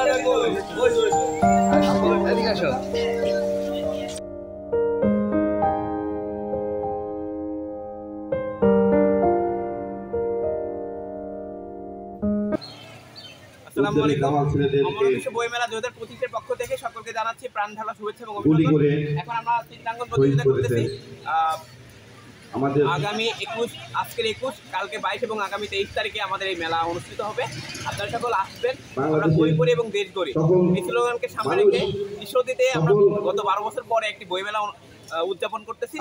আসসালামু আলাইকুম। বইমেলা 2025 এর পক্ষ থেকে সকলকে জানাচ্ছি প্রাণ ঢালা শুভেচ্ছা এবং অভিনন্দন। এখন আমরা চিত্রাঙ্কন প্রতিযোগিতা করতেছি। আগামী 21, আজকের 21, কালকে 22 এবং আগামী 23 তারিখে আমাদের এই মেলা অনুষ্ঠিত হবে। আপনারা সকল আসবেন। আমরা বই পড়ি এবং দেশ গড়ি এই স্লোগানকে সামনে রেখে ঈশ্বরদীতে আমরা গত 12 বছর পরে একটি বই মেলা উদযাপন করতেছি।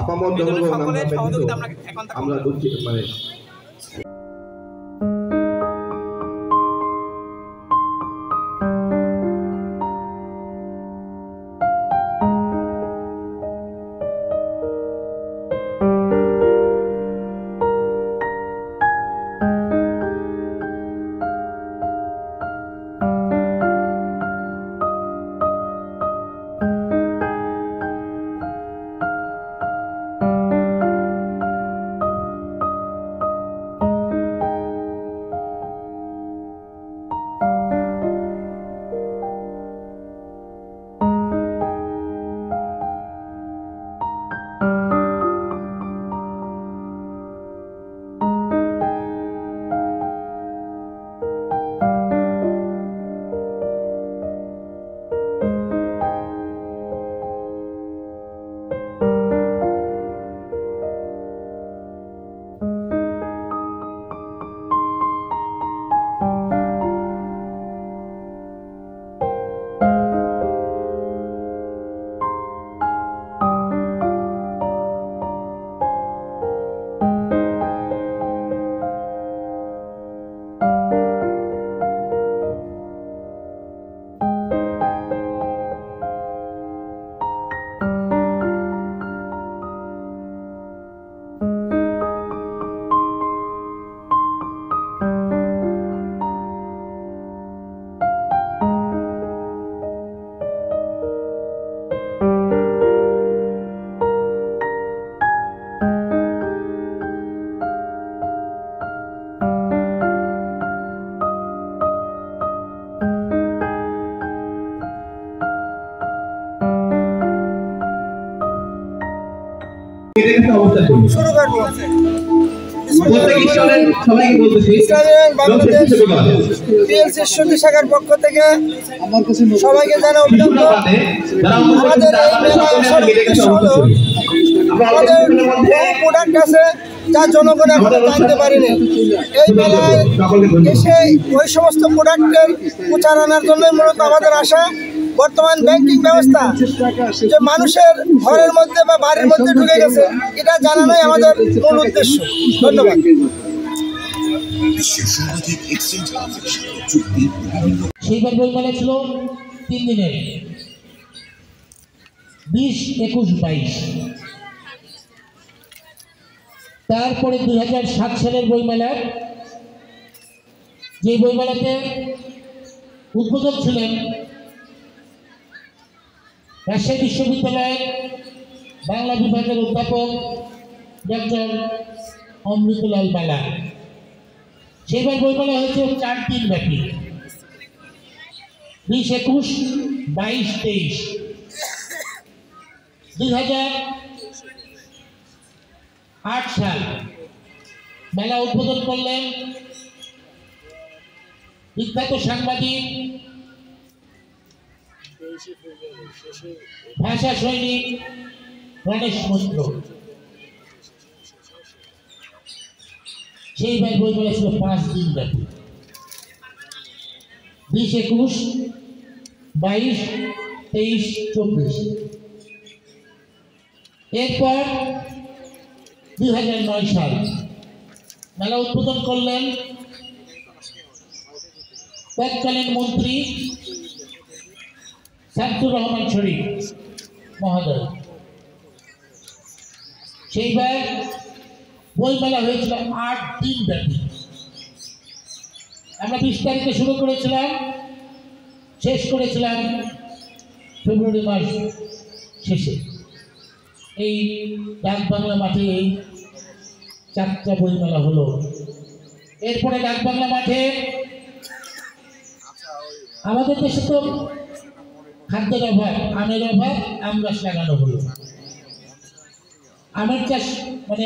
সকলের সহযোগিতা আমরা এখন শুরু করবো। বাংলাদেশ টিএলসি ঈশ্বরদী শাখার পক্ষ থেকে সবাইকে জানা অভিনন্দন। আমাদের এই মেলা আসার উদ্দেশ্য হলো আমাদের বহু প্রোডাক্ট আছে যা জনগণ এখনো জানতে পারেনি। এই মেলায় এসে ওই সমস্ত প্রোডাক্টের প্রচার আনার জন্যই মূলত আমাদের আশা। বর্তমান ব্যাংকিং ব্যবস্থা যে মানুষের ঘরের মধ্যে বা বাড়ির মধ্যে ঢুকে গেছে এটা জানানোই আমাদের মূল উদ্দেশ্য। ধন্যবাদ। সেইবার বইমেলা ছিল 3 দিনের, 20, 21, 22। তারপরে 2007 সালের বইমেলা, যে বইমেলাতে উদ্বোধক ছিলেন রাজশাহী বিশ্ববিদ্যালয়ের বাংলা বিভাগের অধ্যাপক ডক্টর অমৃতলাল বালা। সেইবার বইমেলা হয়েছে 4 দিন ব্যাপী, 20, 21, 22, 23। 2008 সাল মেলা উদ্বোধন করলেন বিখ্যাত সাংবাদিক, ভাষা সৈনিক গণেশ মৈত্র। সেইবার বইমেলা ছিল 5 দিন ব্যাপী, 20, 21, 22, 23, 24। এরপর 2009 সাল মেলা উদ্বোধন করলেন তৎকালীন মন্ত্রী শামসুর রহমান শরীফ মহোদয়। সেইবার বইমেলা হয়েছিল 8 দিন ব্যাপী। আমরা 20 তারিখে শুরু করেছিলাম, শেষ করেছিলাম ফেব্রুয়ারি মাস শেষে। এই ডাক বাংলা মাঠে এই 4টা বইমেলা হলো। এরপরে ডাক বাংলা মাঠে আমাদের দেশে তো খাদ্যের অভাব, আমের অভাব, আম গাছ লাগানো হলো। আমের চাষ মানে